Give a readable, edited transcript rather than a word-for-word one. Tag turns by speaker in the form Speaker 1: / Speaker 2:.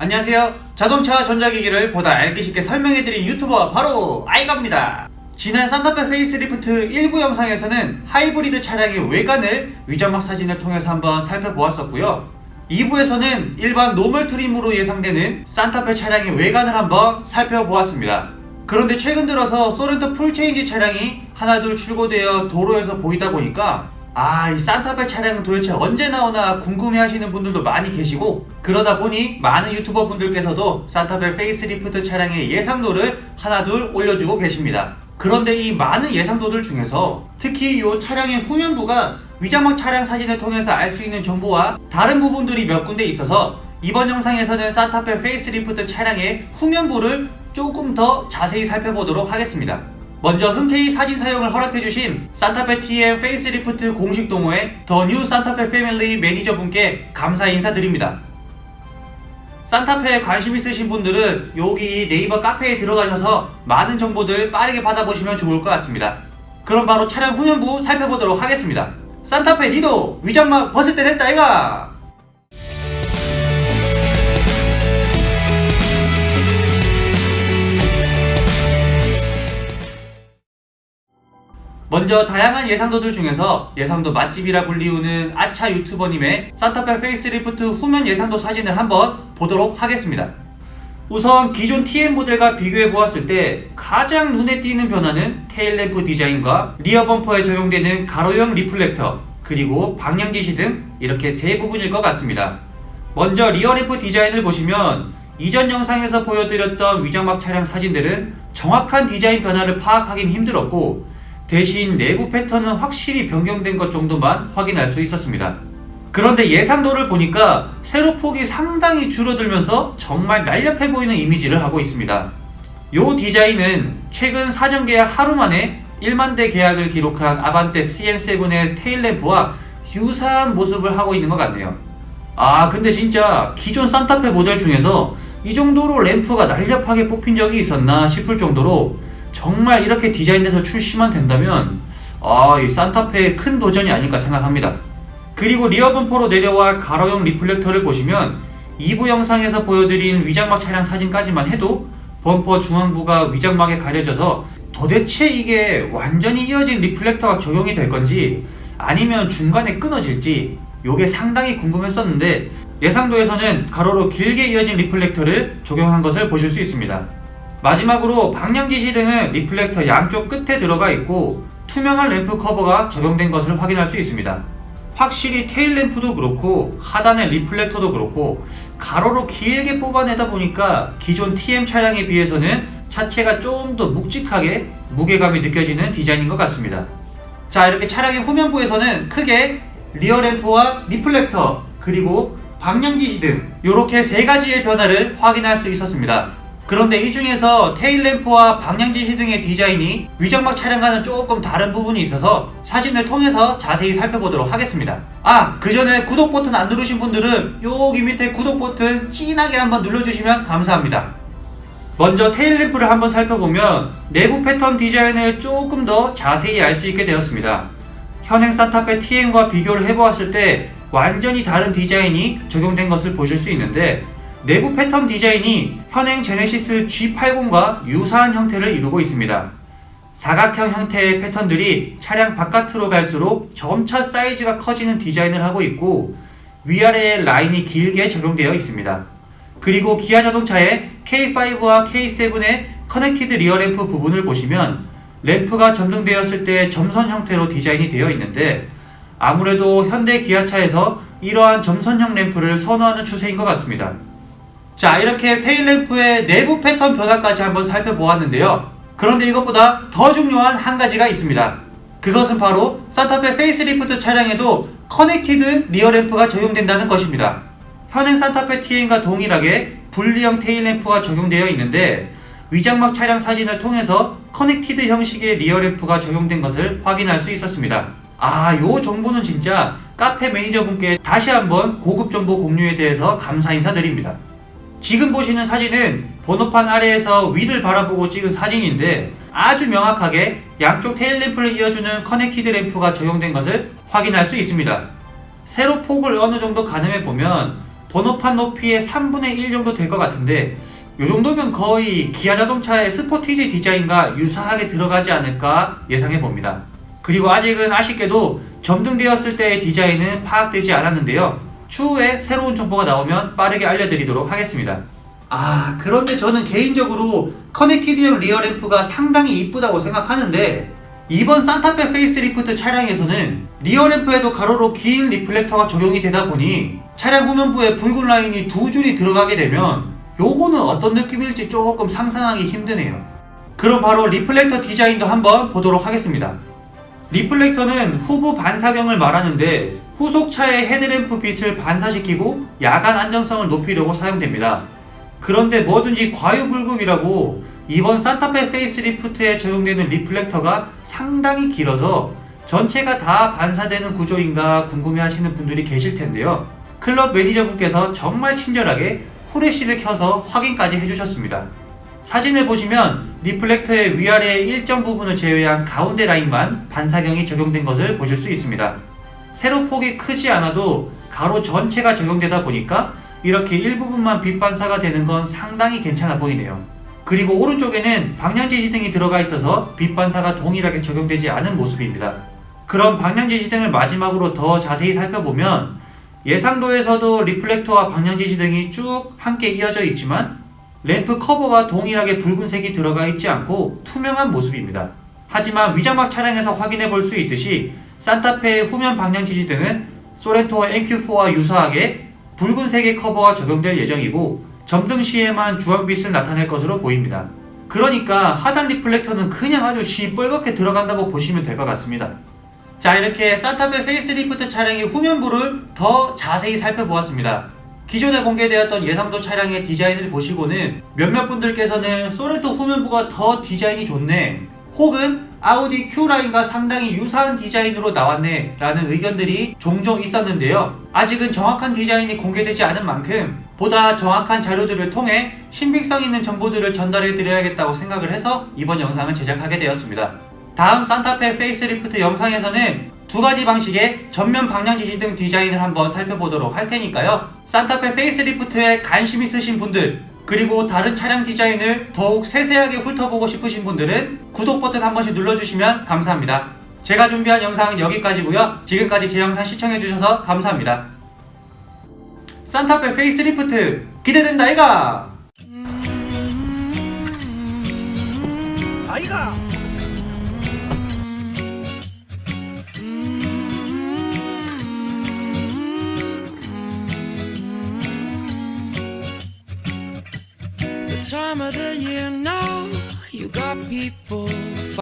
Speaker 1: 안녕하세요. 자동차 전자기기를 보다 알기 쉽게 설명해드린 유튜버 바로 아이가입니다. 지난 산타페 페이스리프트 1부 영상에서는 하이브리드 차량의 외관을 위장막 사진을 통해서 한번 살펴보았었고요. 2부에서는 일반 노멀 트림으로 예상되는 산타페 차량의 외관을 한번 살펴보았습니다. 그런데 최근 들어서 소렌토 풀체인지 차량이 하나둘 출고되어 도로에서 보이다 보니까 이 산타페 차량은 도대체 언제 나오나 궁금해 하시는 분들도 많이 계시고, 그러다 보니 많은 유튜버 분들께서도 산타페 페이스리프트 차량의 예상도를 하나둘 올려주고 계십니다. 그런데 이 많은 예상도들 중에서 특히 이 차량의 후면부가 위장막 차량 사진을 통해서 알 수 있는 정보와 다른 부분들이 몇 군데 있어서 이번 영상에서는 산타페 페이스리프트 차량의 후면부를 조금 더 자세히 살펴보도록 하겠습니다. 먼저 흔쾌히 사진 사용을 허락해주신 산타페 TM 페이스리프트 공식 동호회 더 뉴 산타페 패밀리 매니저분께 감사 인사드립니다. 산타페에 관심 있으신 분들은 여기 네이버 카페에 들어가셔서 많은 정보들 빠르게 받아보시면 좋을 것 같습니다. 그럼 바로 차량 후면부 살펴보도록 하겠습니다. 산타페 니도 위장막 벗을 때 됐다 이가! 먼저 다양한 예상도들 중에서 예상도 맛집이라 불리우는 아차 유튜버님의 산타페 페이스리프트 후면 예상도 사진을 한번 보도록 하겠습니다. 우선 기존 TM 모델과 비교해 보았을 때 가장 눈에 띄는 변화는 테일램프 디자인과 리어 범퍼에 적용되는 가로형 리플렉터, 그리고 방향 지시 등 이렇게 세 부분일 것 같습니다. 먼저 리어 램프 디자인을 보시면 이전 영상에서 보여드렸던 위장막 차량 사진들은 정확한 디자인 변화를 파악하기는 힘들었고, 대신 내부 패턴은 확실히 변경된 것 정도만 확인할 수 있었습니다. 그런데 예상도를 보니까 세로폭이 상당히 줄어들면서 정말 날렵해 보이는 이미지를 하고 있습니다. 이 디자인은 최근 사전 계약 하루 만에 1만 대 계약을 기록한 아반떼 CN7의 테일램프와 유사한 모습을 하고 있는 것 같네요. 근데 진짜 기존 산타페 모델 중에서 이 정도로 램프가 날렵하게 뽑힌 적이 있었나 싶을 정도로 정말 이렇게 디자인돼서 출시만 된다면 이 산타페의 큰 도전이 아닐까 생각합니다. 그리고 리어 범퍼로 내려와 가로형 리플렉터를 보시면 2부 영상에서 보여드린 위장막 차량 사진까지만 해도 범퍼 중앙부가 위장막에 가려져서 도대체 이게 완전히 이어진 리플렉터가 적용이 될 건지 아니면 중간에 끊어질지 요게 상당히 궁금했었는데, 예상도에서는 가로로 길게 이어진 리플렉터를 적용한 것을 보실 수 있습니다. 마지막으로 방향 지시 등은 리플렉터 양쪽 끝에 들어가 있고 투명한 램프 커버가 적용된 것을 확인할 수 있습니다. 확실히 테일 램프도 그렇고 하단의 리플렉터도 그렇고 가로로 길게 뽑아내다 보니까 기존 TM 차량에 비해서는 차체가 좀 더 묵직하게 무게감이 느껴지는 디자인인 것 같습니다. 자, 이렇게 차량의 후면부에서는 크게 리어 램프와 리플렉터 그리고 방향 지시 등 이렇게 세 가지의 변화를 확인할 수 있었습니다. 그런데 이 중에서 테일램프와 방향지시 등의 디자인이 위장막 차량과는 조금 다른 부분이 있어서 사진을 통해서 자세히 살펴보도록 하겠습니다. 그 전에 구독 버튼 안 누르신 분들은 여기 밑에 구독 버튼 진하게 한번 눌러주시면 감사합니다. 먼저 테일램프를 한번 살펴보면 내부 패턴 디자인을 조금 더 자세히 알 수 있게 되었습니다. 현행 산타페 TM과 비교를 해보았을 때 완전히 다른 디자인이 적용된 것을 보실 수 있는데, 내부 패턴 디자인이 현행 제네시스 G80과 유사한 형태를 이루고 있습니다. 사각형 형태의 패턴들이 차량 바깥으로 갈수록 점차 사이즈가 커지는 디자인을 하고 있고 위아래의 라인이 길게 적용되어 있습니다. 그리고 기아 자동차의 K5와 K7의 커넥티드 리어 램프 부분을 보시면 램프가 점등되었을 때 점선 형태로 디자인이 되어 있는데, 아무래도 현대 기아차에서 이러한 점선형 램프를 선호하는 추세인 것 같습니다. 자, 이렇게 테일램프의 내부 패턴 변화까지 한번 살펴보았는데요. 그런데 이것보다 더 중요한 한 가지가 있습니다. 그것은 바로 산타페 페이스리프트 차량에도 커넥티드 리어 램프가 적용된다는 것입니다. 현행 산타페 TM과 동일하게 분리형 테일램프가 적용되어 있는데, 위장막 차량 사진을 통해서 커넥티드 형식의 리어 램프가 적용된 것을 확인할 수 있었습니다. 요 정보는 진짜 카페 매니저분께 다시 한번 고급 정보 공유에 대해서 감사 인사드립니다. 지금 보시는 사진은 번호판 아래에서 위를 바라보고 찍은 사진인데 아주 명확하게 양쪽 테일램프를 이어주는 커넥티드 램프가 적용된 것을 확인할 수 있습니다. 세로 폭을 어느 정도 가늠해 보면 번호판 높이의 3분의 1 정도 될 것 같은데 이 정도면 거의 기아 자동차의 스포티지 디자인과 유사하게 들어가지 않을까 예상해 봅니다. 그리고 아직은 아쉽게도 점등되었을 때의 디자인은 파악되지 않았는데요. 추후에 새로운 정보가 나오면 빠르게 알려드리도록 하겠습니다. 그런데 저는 개인적으로 커넥티드형 리어램프가 상당히 이쁘다고 생각하는데 이번 산타페 페이스리프트 차량에서는 리어램프에도 가로로 긴 리플렉터가 적용이 되다 보니 차량 후면부에 붉은 라인이 두 줄이 들어가게 되면 요거는 어떤 느낌일지 조금 상상하기 힘드네요. 그럼 바로 리플렉터 디자인도 한번 보도록 하겠습니다. 리플렉터는 후부 반사경을 말하는데 후속차의 헤드램프 빛을 반사시키고 야간 안정성을 높이려고 사용됩니다. 그런데 뭐든지 과유불급이라고 이번 산타페 페이스리프트에 적용되는 리플렉터가 상당히 길어서 전체가 다 반사되는 구조인가 궁금해하시는 분들이 계실 텐데요. 클럽 매니저분께서 정말 친절하게 후레쉬를 켜서 확인까지 해주셨습니다. 사진을 보시면 리플렉터의 위아래 일정 부분을 제외한 가운데 라인만 반사경이 적용된 것을 보실 수 있습니다. 세로폭이 크지 않아도 가로 전체가 적용되다 보니까 이렇게 일부분만 빛 반사가 되는 건 상당히 괜찮아 보이네요. 그리고 오른쪽에는 방향지시등이 들어가 있어서 빛 반사가 동일하게 적용되지 않은 모습입니다. 그럼 방향지시등을 마지막으로 더 자세히 살펴보면 예상도에서도 리플렉터와 방향지시등이 쭉 함께 이어져 있지만 램프 커버가 동일하게 붉은색이 들어가 있지 않고 투명한 모습입니다. 하지만 위장막 차량에서 확인해 볼 수 있듯이 산타페의 후면 방향지시등은 소렌토와 MQ4와 유사하게 붉은색의 커버가 적용될 예정이고 점등 시에만 주황빛을 나타낼 것으로 보입니다. 그러니까 하단 리플렉터는 그냥 아주 시뻘겋게 들어간다고 보시면 될 것 같습니다. 자, 이렇게 산타페 페이스리프트 차량의 후면부를 더 자세히 살펴보았습니다. 기존에 공개되었던 예상도 차량의 디자인을 보시고는 몇몇 분들께서는 소렌토 후면부가 더 디자인이 좋네, 혹은 아우디 Q라인과 상당히 유사한 디자인으로 나왔네 라는 의견들이 종종 있었는데요. 아직은 정확한 디자인이 공개되지 않은 만큼 보다 정확한 자료들을 통해 신빙성 있는 정보들을 전달해 드려야겠다고 생각을 해서 이번 영상을 제작하게 되었습니다. 다음 산타페 페이스리프트 영상에서는 두 가지 방식의 전면 방향지시등 디자인을 한번 살펴보도록 할 테니까요. 산타페 페이스리프트에 관심 있으신 분들, 그리고 다른 차량 디자인을 더욱 세세하게 훑어보고 싶으신 분들은 구독 버튼 한 번씩 눌러주시면 감사합니다. 제가 준비한 영상은 여기까지고요. 지금까지 제 영상 시청해주셔서 감사합니다. 산타페 페이스리프트 기대된다 아이가!
Speaker 2: 아이가!
Speaker 3: Time of the year now, you got people